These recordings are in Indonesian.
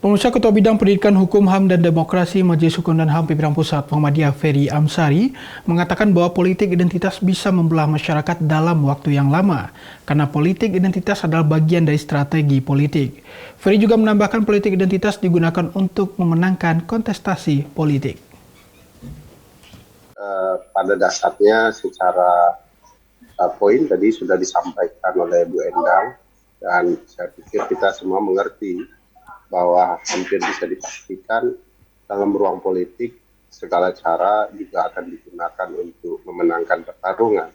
Pemirsa, Ketua Bidang Pendidikan Hukum, HAM dan Demokrasi Majelis Hukum dan HAM Pimpinan Pusat Muhammadiyah Ferry Amsari mengatakan bahwa politik identitas bisa membelah masyarakat dalam waktu yang lama karena politik identitas adalah bagian dari strategi politik. Ferry juga menambahkan politik identitas digunakan untuk memenangkan kontestasi politik. Pada dasarnya secara poin tadi sudah disampaikan oleh Bu Endang dan saya pikir kita semua mengerti bahwa hampir bisa dipastikan dalam ruang politik segala cara juga akan digunakan untuk memenangkan pertarungan.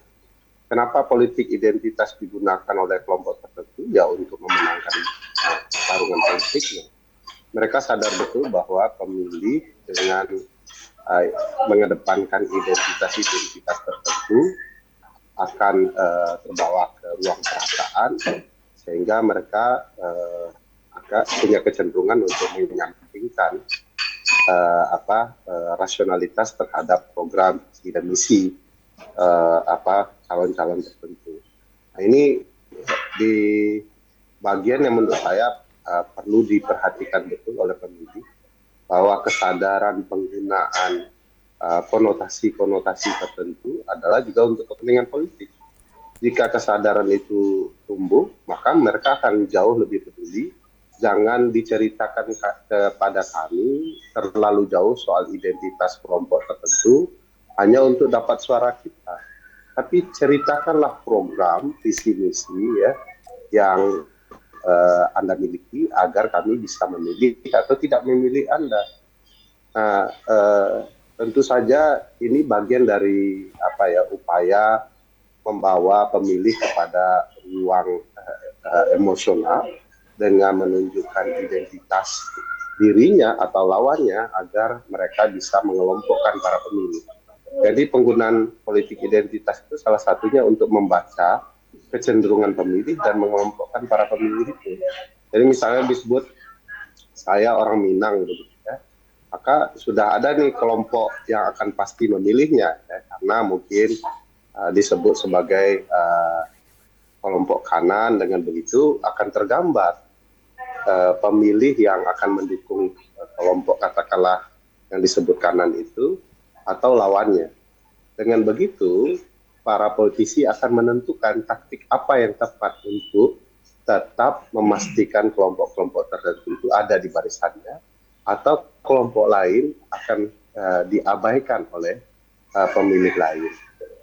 Kenapa politik identitas digunakan oleh kelompok tertentu? Ya untuk memenangkan pertarungan politiknya. Mereka sadar betul bahwa pemilih dengan mengedepankan identitas tertentu akan terbawa ke ruang perasaan sehingga mereka punya kecenderungan untuk menyampingkan rasionalitas terhadap program dan misi calon-calon tertentu. Nah, ini di bagian yang menurut saya perlu diperhatikan betul oleh pemilih bahwa kesadaran penggunaan konotasi-konotasi tertentu adalah juga untuk kepentingan politik. Jika kesadaran itu tumbuh, maka mereka akan jauh lebih peduli. Jangan diceritakan kepada kami terlalu jauh soal identitas kelompok tertentu hanya untuk dapat suara kita. Tapi ceritakanlah program, visi misi ya yang Anda miliki agar kami bisa memilih atau tidak memilih Anda. Nah, tentu saja ini bagian dari upaya membawa pemilih kepada ruang emosional dengan menunjukkan identitas dirinya atau lawannya agar mereka bisa mengelompokkan para pemilih. Jadi penggunaan politik identitas itu salah satunya untuk membaca kecenderungan pemilih dan mengelompokkan para pemilih itu. Jadi misalnya disebut saya orang Minang gitu ya, maka sudah ada nih kelompok yang akan pasti memilihnya ya, karena mungkin disebut sebagai kelompok kanan. Dengan begitu akan tergambar pemilih yang akan mendukung kelompok katakanlah yang disebut kanan itu atau lawannya. Dengan begitu para politisi akan menentukan taktik apa yang tepat untuk tetap memastikan kelompok-kelompok tertentu itu ada di barisannya atau kelompok lain akan diabaikan oleh pemilih lain.